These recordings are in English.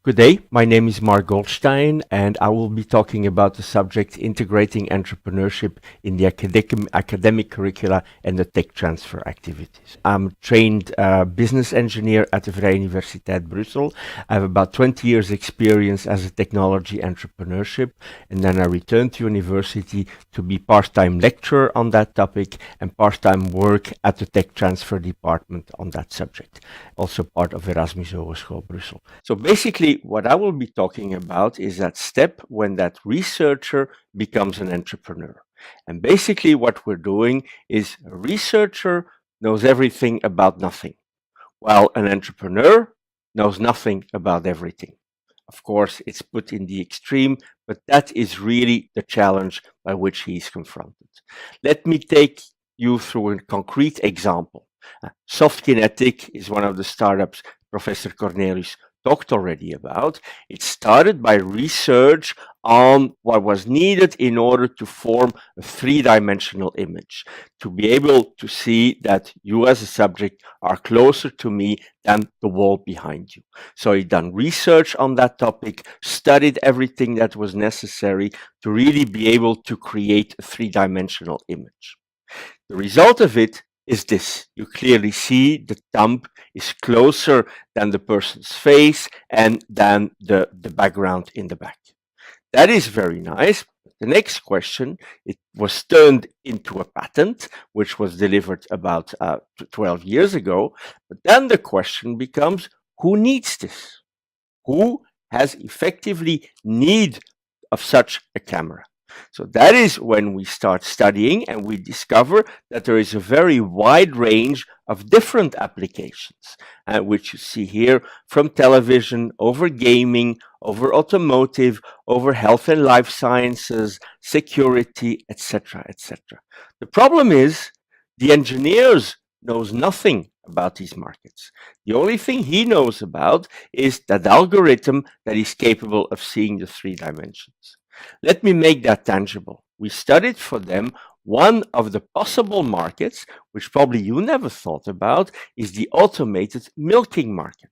Good day, my name is Marc Goldchstein, and I will be talking about the subject integrating entrepreneurship in the academic curricula and the tech transfer activities. I'm a trained business engineer at the Vrije Universiteit Brussel. I have about 20 years experience as a technology entrepreneurship, and then I returned to university to be part-time lecturer on that topic and part-time work at the tech transfer department on that subject, also part of Erasmus Hogeschool Brussel. So basically, what I will be talking about is that step when that researcher becomes an entrepreneur. And basically what we're doing is a researcher knows everything about nothing, while an entrepreneur knows nothing about everything. Of course, it's put in the extreme, but that is really the challenge by which he is confronted. Let me take you through a concrete example. SoftKinetic is one of the startups Professor Cornelius talked already about. It started by research on what was needed in order to form a three-dimensional image, to be able to see that you as a subject are closer to me than the wall behind you. So he done research on that topic, studied everything that was necessary to really be able to create a three-dimensional image. The result of it is this. You clearly see the thumb is closer than the person's face and than the background in the back. That is very nice. The next question, it was turned into a patent, which was delivered about 12 years ago. But then the question becomes, who needs this? Who has effectively need of such a camera? So that is when we start studying and we discover that there is a very wide range of different applications, which you see here, from television, over gaming, over automotive, over health and life sciences, security, etc., etc. The problem is the engineers knows nothing about these markets. The only thing he knows about is that algorithm that is capable of seeing the three dimensions. Let me make that tangible. We studied for them one of the possible markets, which probably you never thought about, is the automated milking market.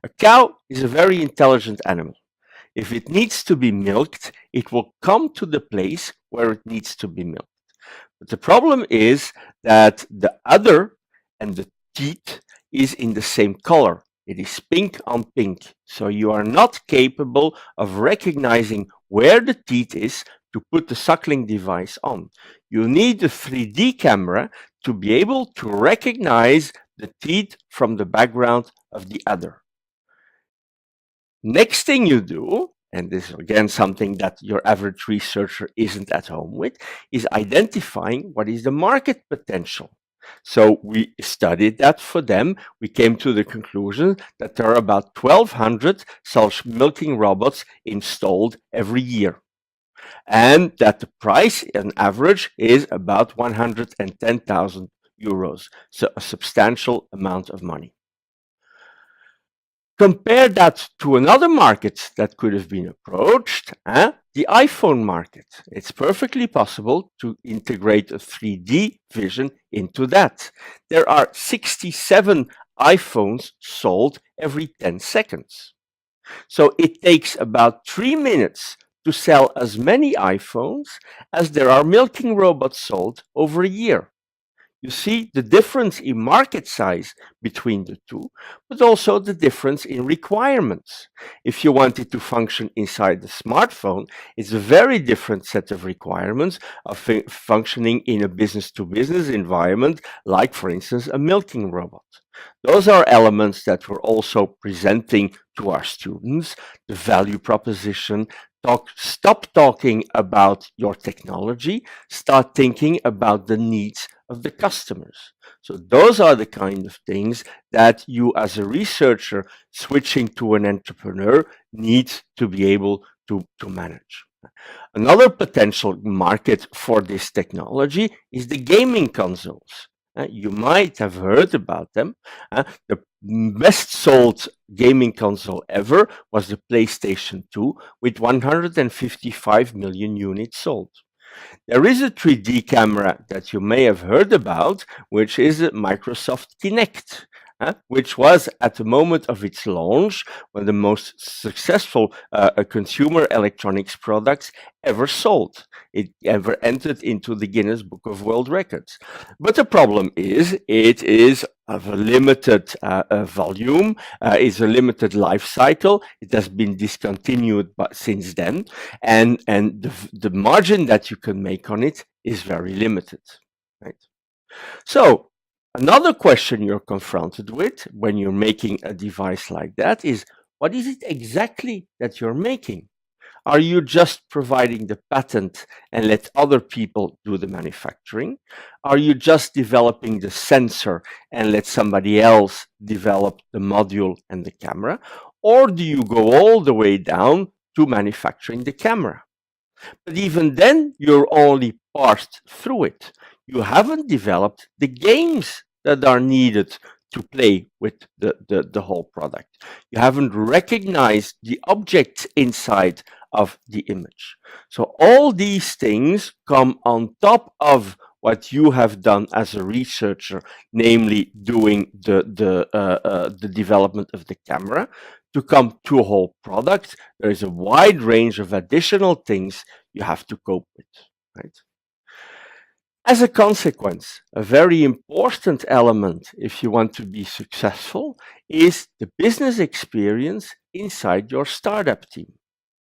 A cow is a very intelligent animal. If it needs to be milked, it will come to the place where it needs to be milked. But the problem is that the udder and the teat is in the same color. It is pink on pink, so you are not capable of recognizing where the teat is to put the suckling device on. You need a 3D camera to be able to recognize the teat from the background of the udder. Next thing you do, and this is again something that your average researcher isn't at home with, is identifying what is the market potential. So we studied that for them. We came to the conclusion that there are about 1,200 such milking robots installed every year, and that the price on average is about 110,000 euros, so a substantial amount of money. Compare that to another market that could have been approached, the iPhone market. It's perfectly possible to integrate a 3D vision into that. There are 67 iPhones sold every 10 seconds. So it takes about 3 minutes to sell as many iPhones as there are milking robots sold over a year. You see the difference in market size between the two, but also the difference in requirements. If you want it to function inside the smartphone, it's a very different set of requirements of functioning in a business-to-business environment, like, for instance, a milking robot. Those are elements that we're also presenting to our students, the value proposition. Stop talking about your technology, start thinking about the needs of the customers. So those are the kind of things that you as a researcher switching to an entrepreneur needs to be able to manage. Another potential market for this technology is the gaming consoles. You might have heard about them. The best sold gaming console ever was the PlayStation 2 with 155 million units sold. There is a 3D camera that you may have heard about, which is a Microsoft Kinect. which was at the moment of its launch one of the most successful consumer electronics products ever sold. It ever entered into the Guinness Book of World Records. But the problem is, it is of a limited volume, it's a limited life cycle. It has been discontinued since then, and the margin that you can make on it is very limited, right? So another question you're confronted with when you're making a device like that is, what is it exactly that you're making? Are you just providing the patent and let other people do the manufacturing? Are you just developing the sensor and let somebody else develop the module and the camera? Or do you go all the way down to manufacturing the camera? But even then, you're only parsed through it. You haven't developed the games that are needed to play with the whole product. You haven't recognized the objects inside of the image. So all these things come on top of what you have done as a researcher, namely doing the development of the camera, to come to a whole product. There is a wide range of additional things you have to cope with, right? As a consequence, a very important element if you want to be successful is the business experience inside your startup team.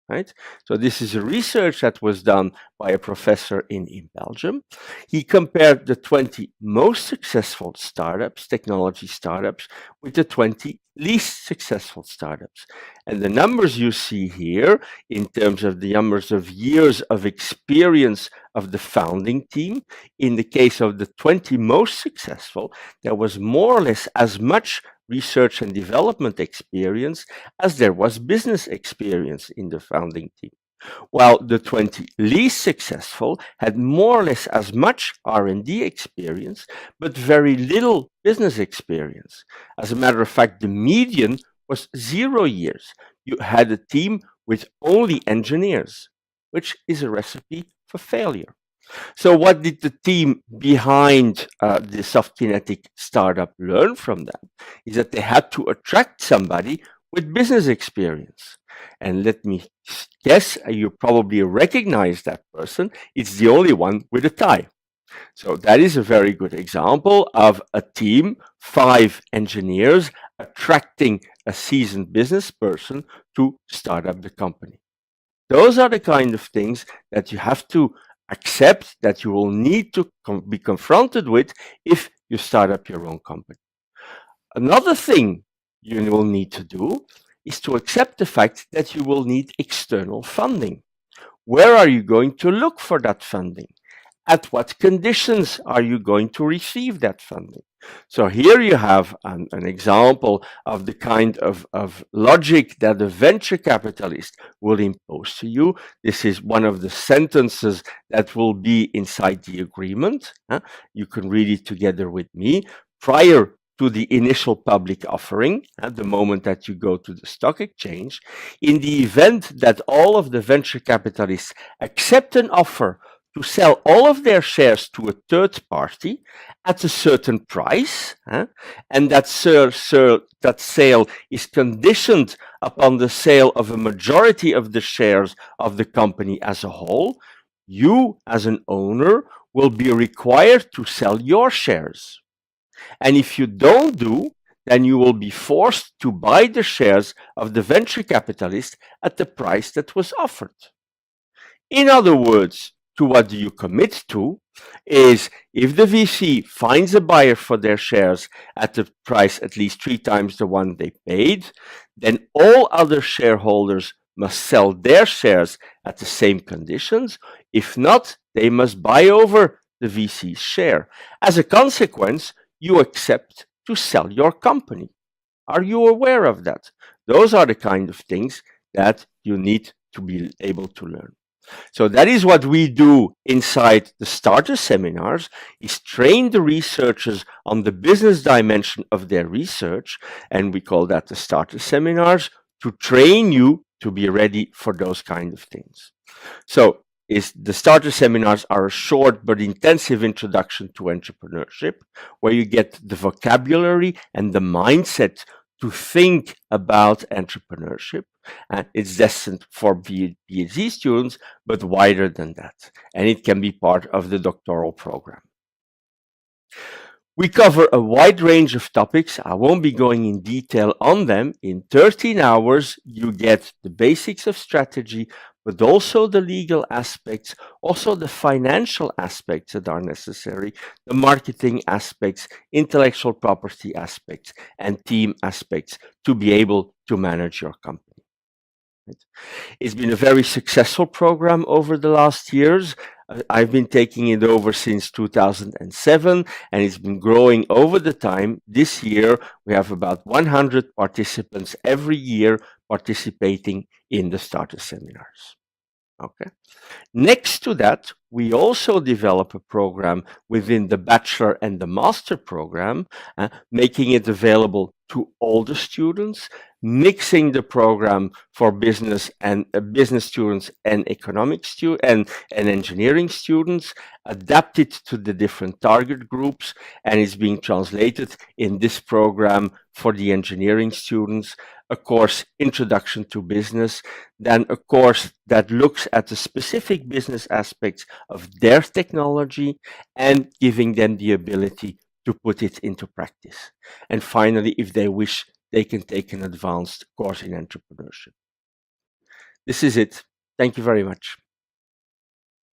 Right? So this is a research that was done by a professor in Belgium. He compared the 20 most successful startups, technology startups, with the 20 least successful startups. And the numbers you see here, in terms of the numbers of years of experience of the founding team, in the case of the 20 most successful, there was more or less as much research and development experience as there was business experience in the founding team, while the 20 least successful had more or less as much R&D experience, but very little business experience. As a matter of fact, the median was 0 years. You had a team with only engineers, which is a recipe for failure. So what did the team behind the Soft Kinetic startup learn from that? Is that they had to attract somebody with business experience. And let me guess, you probably recognize that person. It's the only one with a tie. So that is a very good example of a team, 5 engineers, attracting a seasoned business person to start up the company. Those are the kind of things that you have to accept, that you will need to be confronted with if you start up your own company. Another thing you will need to do is to accept the fact that you will need external funding. Where are you going to look for that funding? At what conditions are you going to receive that funding? So here you have an example of the kind of logic that a venture capitalist will impose to you. This is one of the sentences that will be inside the agreement. You can read it together with me. Prior to the initial public offering, at the moment that you go to the stock exchange, in the event that all of the venture capitalists accept an offer to sell all of their shares to a third party at a certain price, and that sale is conditioned upon the sale of a majority of the shares of the company as a whole, you as an owner will be required to sell your shares. And if you don't do, then you will be forced to buy the shares of the venture capitalist at the price that was offered. In other words, to what do you commit to is, if the VC finds a buyer for their shares at the price at least 3 times the one they paid, then all other shareholders must sell their shares at the same conditions. If not, they must buy over the VC's share. As a consequence, you accept to sell your company. Are you aware of that? Those are the kind of things that you need to be able to learn. So that is what we do inside the starter seminars, is train the researchers on the business dimension of their research, and we call that the starter seminars, to train you to be ready for those kind of things. So is the starter seminars are a short but intensive introduction to entrepreneurship, where you get the vocabulary and the mindset to think about entrepreneurship. And it's destined for PhD students, but wider than that. And it can be part of the doctoral program. We cover a wide range of topics. I won't be going in detail on them. In 13 hours, you get the basics of strategy, but also the legal aspects, also the financial aspects that are necessary, the marketing aspects, intellectual property aspects, and team aspects to be able to manage your company. It's been a very successful program over the last years. I've been taking it over since 2007, and it's been growing over the time. This year, we have about 100 participants every year participating in the starter seminars. Okay. Next to that, we also develop a program within the bachelor and the master program, making it available to all the students, mixing the program for business and business students and economic students and engineering students, adapted to the different target groups, and is being translated in this program for the engineering students, a course Introduction to Business, then a course that looks at the specific business aspects of their technology and giving them the ability to put it into practice. And finally, if they wish, they can take an advanced course in entrepreneurship. This is it. Thank you very much.